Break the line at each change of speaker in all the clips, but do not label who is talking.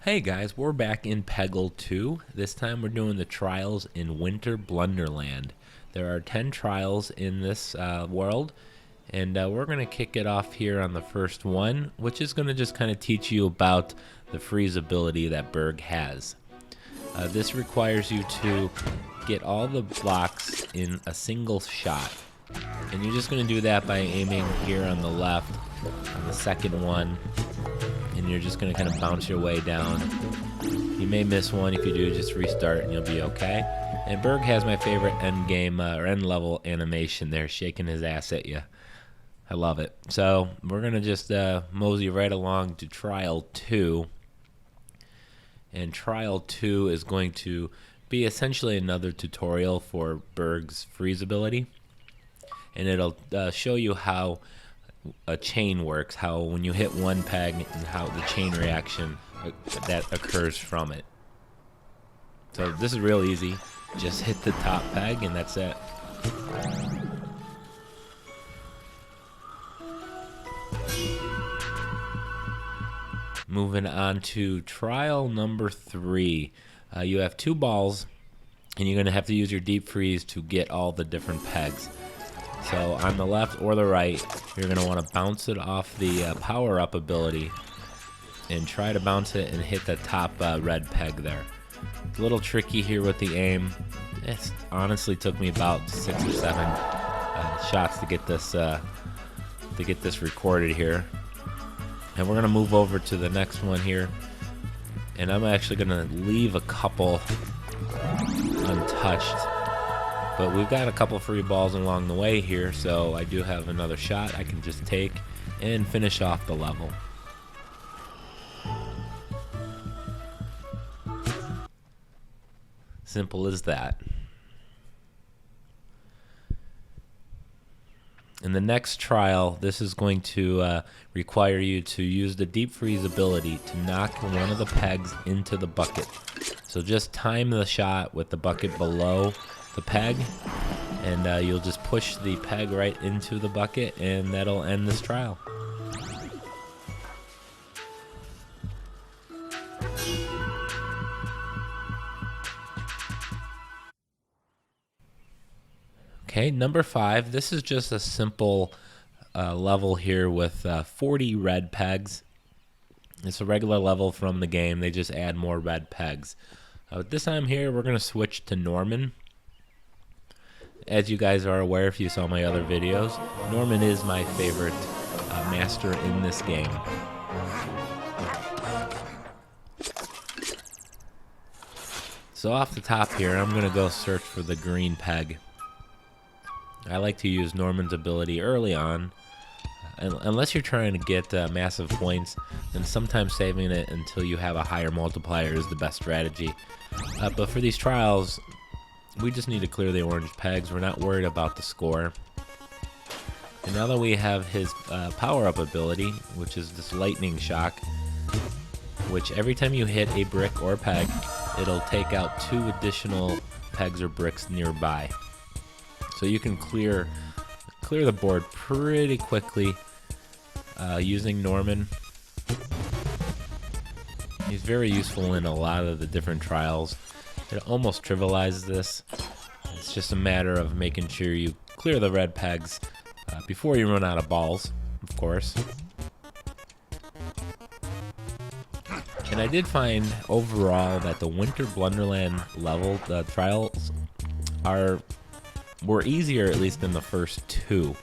Hey guys, we're back in Peggle 2. This time we're doing the trials in Winter Blunderland. There are 10 trials in this world, and we're going to kick it off here on the first one, which is going to just kind of teach you about the freeze ability that Berg has. This requires you to get all the blocks in a single shot, and you're just going to do that by aiming here on the left on the second one, and you're just going to kind of bounce your way down. You may miss one. If you do, just restart and you'll be okay. And Berg has my favorite end game or end level animation there, shaking his ass at you. I love it. So we're going to just mosey right along to trial 2. And trial 2 is going to be essentially another tutorial for Berg's freeze ability. And it'll show you how a chain works, how when you hit one peg and how the chain reaction that occurs from it. So this is real easy. Just hit the top peg and that's it. Moving on to trial number 3. You have 2 balls and you're going to have to use your deep freeze to get all the different pegs. So on the left or the right, you're going to want to bounce it off the power-up ability and try to bounce it and hit the top red peg there. It's a little tricky here with the aim. It honestly took me about 6 or 7 shots to get this recorded here. And we're going to move over to the next one here. And I'm actually going to leave a couple untouched. But we've got a couple free balls along the way here, so I do have another shot I can just take and finish off the level. Simple as that. In the next trial, this is going to require you to use the deep freeze ability to knock one of the pegs into the bucket. So just time the shot with the bucket below the peg, and you'll just push the peg right into the bucket, and that'll end this trial. Okay, number 5. This is just a simple level here with 40 red pegs. It's a regular level from the game. They just add more red pegs. This time here, we're going to switch to Norman. As you guys are aware if you saw my other videos, Norman is my favorite master in this game. So off the top here, I'm going to go search for the green peg. I like to use Norman's ability early on. Unless you're trying to get massive points, then sometimes saving it until you have a higher multiplier is the best strategy. But for these trials, we just need to clear the orange pegs. We're not worried about the score. And now that we have his power-up ability, which is this lightning shock, which every time you hit a brick or a peg, it'll take out 2 additional pegs or bricks nearby. So you can clear the board pretty quickly using Norman. He's very useful in a lot of the different trials. It almost trivializes this. It's just a matter of making sure you clear the red pegs before you run out of balls, of course. And I did find overall that the Winter Blunderland level trials were easier, at least than the first 2.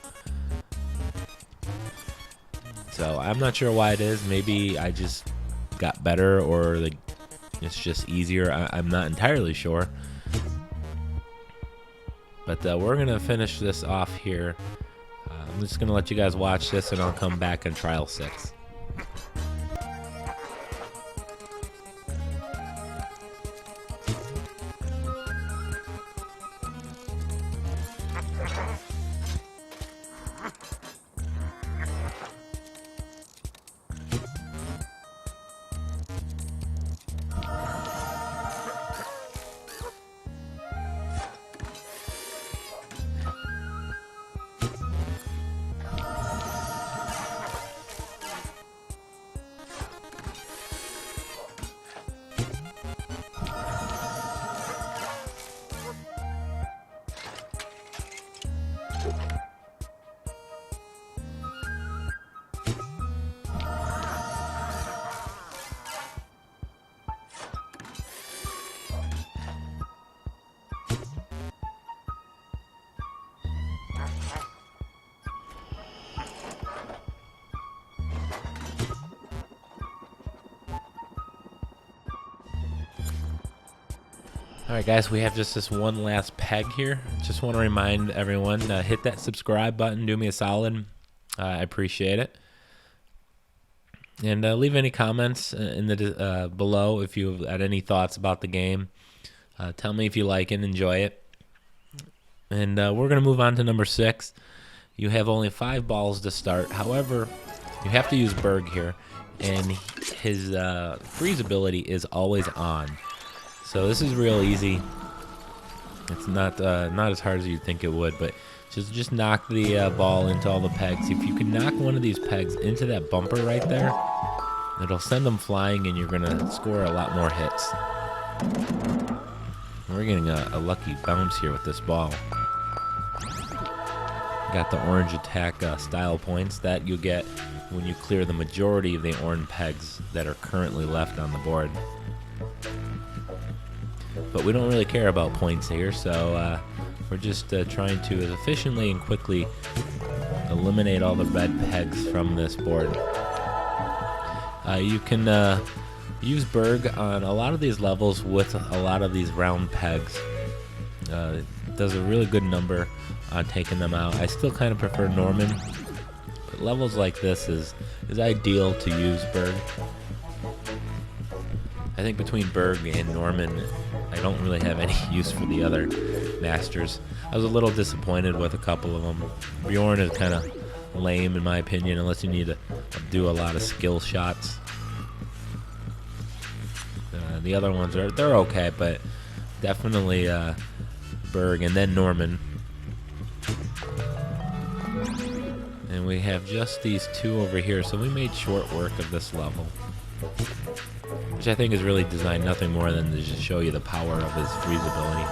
So I'm not sure why it is. Maybe I just got better, or it's just easier. I'm not entirely sure. But we're going to finish this off here. I'm just going to let you guys watch this, and I'll come back on trial 6. Alright guys, we have just this one last peg here. Just want to remind everyone, hit that subscribe button, do me a solid. I appreciate it. And leave any comments in the below if you've had any thoughts about the game. Tell me if you like it, enjoy it. And we're going to move on to number 6. You have only 5 balls to start. However, you have to use Berg here. And his freeze ability is always on. So this is real easy. It's not as hard as you'd think it would, but just knock the ball into all the pegs. If you can knock one of these pegs into that bumper right there, it'll send them flying and you're gonna score a lot more hits. We're getting a lucky bounce here with this ball. Got the orange attack style points that you get when you clear the majority of the orange pegs that are currently left on the board. But we don't really care about points here, so we're just trying to as efficiently and quickly eliminate all the red pegs from this board. You can use Berg on a lot of these levels with a lot of these round pegs. It does a really good number on taking them out. I still kind of prefer Norman, but levels like this is ideal to use Berg. I think between Berg and Norman, I don't really have any use for the other masters. I was a little disappointed with a couple of them. Bjorn is kind of lame in my opinion, unless you need to do a lot of skill shots. The other ones they're okay, but definitely Berg and then Norman. And we have just these 2 over here, so we made short work of this level, which I think is really designed nothing more than to just show you the power of his freeze ability.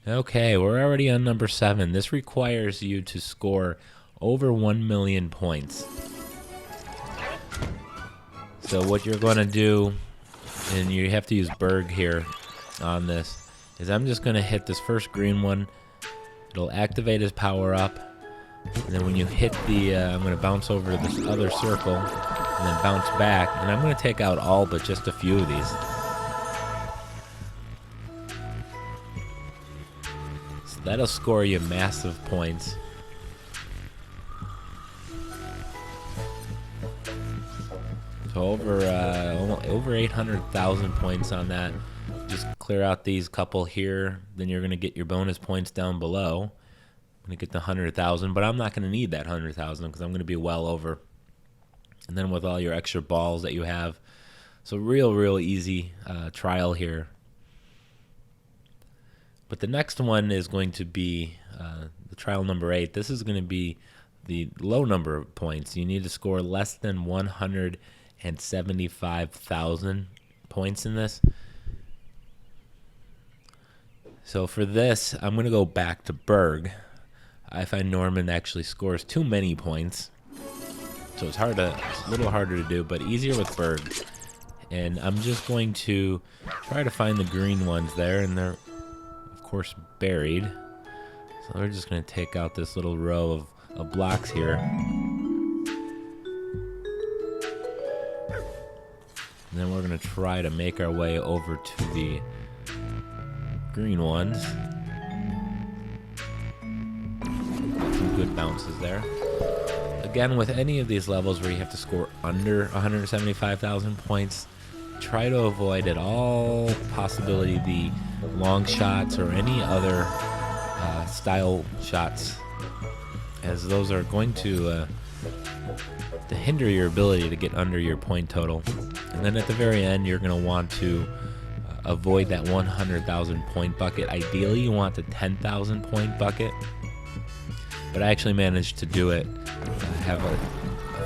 Okay, we're already on number 7. This requires you to score over 1 million points. So what you're going to do, and you have to use Berg here on this, is I'm just going to hit this first green one. It'll activate his power up, and then when you hit the I'm going to bounce over to this other circle and then bounce back, and I'm going to take out all but just a few of these. So that'll score you massive points. So over 800,000 points on that. Just clear out these couple here, then you're going to get your bonus points down below. I'm going to get the 100,000, but I'm not going to need that 100,000 because I'm going to be well over. And then with all your extra balls that you have, so real easy trial here. But the next one is going to be the trial number 8. This is going to be the low number of points. You need to score less than 175,000 points in this. So for this, I'm going to go back to Berg. I find Norman actually scores too many points. So it's a little harder to do, but easier with Berg. And I'm just going to try to find the green ones there, and they're, of course, buried. So we're just going to take out this little row of blocks here. And then we're going to try to make our way over to the green ones. Some good bounces there. Again, with any of these levels where you have to score under 175,000 points, try to avoid at all possibility the long shots or any other style shots, as those are going to hinder your ability to get under your point total. And then at the very end, you're going to want to avoid that 100,000 point bucket. Ideally, you want the 10,000 point bucket, but I actually managed to do it. Have a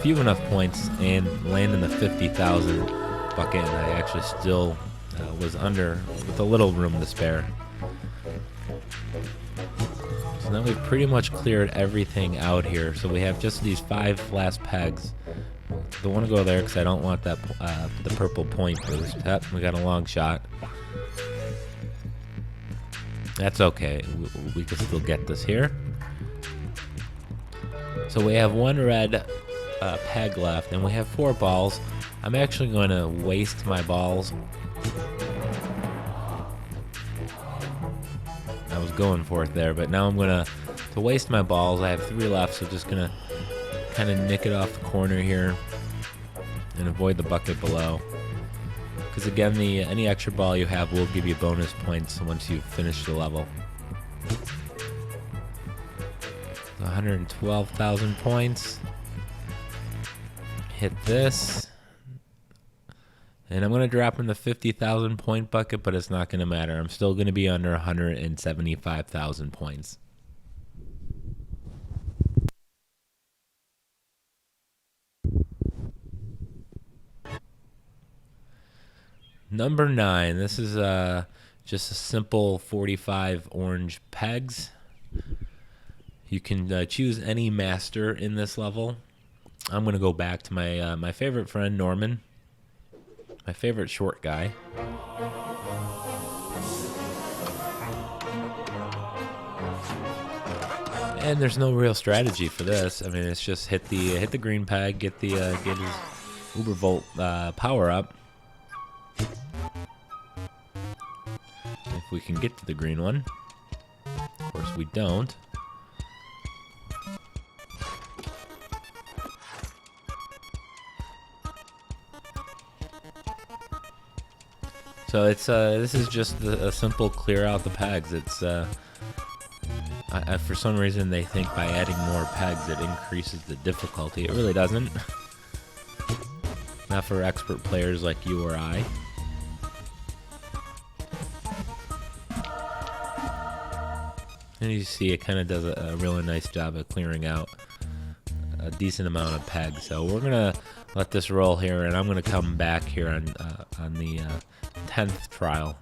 few enough points and land in the 50,000 bucket, and I actually still was under with a little room to spare. So now we've pretty much cleared everything out here. So we have just these 5 last pegs Don't want to go there because I don't want that the purple point boost. We got a long shot. That's okay. We can still get this here. So we have one red peg left, and we have 4 balls. I'm actually going to waste my balls. I was going for it there, but now I'm going to waste my balls. I have 3 left, so just going to kind of nick it off the corner here and avoid the bucket below. Because again, any extra ball you have will give you bonus points once you finish the level. 112,000 points. Hit this. And I'm going to drop in the 50,000 point bucket, but it's not going to matter. I'm still going to be under 175,000 points. Number 9. This is just a simple 45 orange pegs. You can choose any master in this level. I'm going to go back to my my favorite friend, Norman. My favorite short guy. And there's no real strategy for this. I mean, it's just hit the green peg, get his Ubervolt power up. If we can get to the green one. Of course we don't. So it's this is just a simple clear out the pegs. It's for some reason they think by adding more pegs it increases the difficulty. It really doesn't. Not for expert players like you or I. And you see it kind of does a really nice job of clearing out a decent amount of pegs. So we're gonna let this roll here, and I'm gonna come back here on the 10th trial.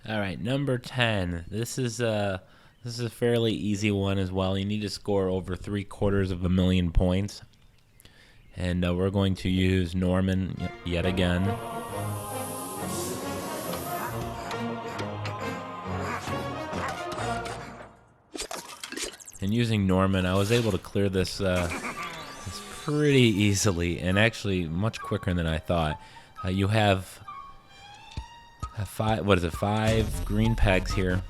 All right, number 10. This is a fairly easy one as well. You need to score over 750,000 points, and we're going to use Norman yet again. And using Norman, I was able to clear this pretty easily, and actually much quicker than I thought. You have 5 green pegs here,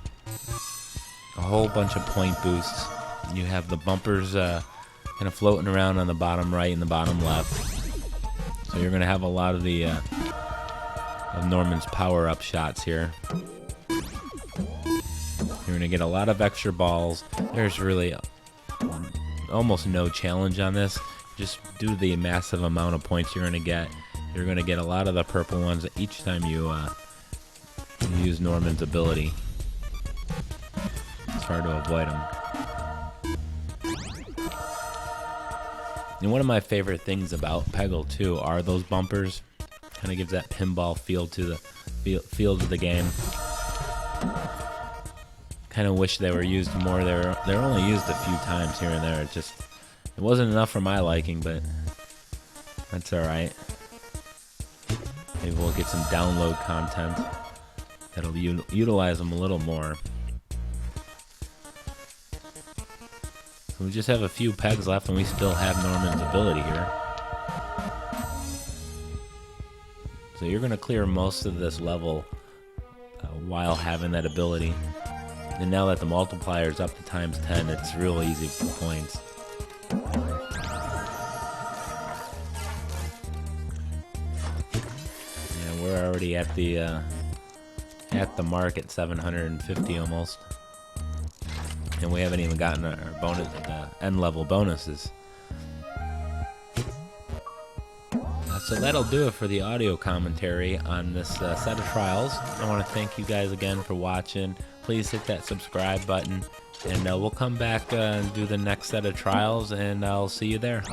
a whole bunch of point boosts. You have the bumpers kind of floating around on the bottom right and the bottom left, so you're going to have a lot of the of Norman's power-up shots here. You're going to get a lot of extra balls. There's really almost no challenge on this. Just due to the massive amount of points you're going to get a lot of the purple ones each time you You use Norman's ability. It's hard to avoid him. And one of my favorite things about Peggle 2 are those bumpers. Kind of gives that pinball feel to the game. Kind of wish they were used more. They're only used a few times here and there. It wasn't enough for my liking, but that's all right. Maybe we'll get some download content that'll utilize them a little more. So we just have a few pegs left, and we still have Norman's ability here. So you're going to clear most of this level while having that ability. And now that the multiplier is up to times 10, it's real easy for points. Yeah, we're already at the mark at 750 almost. And we haven't even gotten our bonus, end level bonuses. So that'll do it for the audio commentary on this set of trials. I want to thank you guys again for watching. Please hit that subscribe button, and we'll come back and do the next set of trials, and I'll see you there.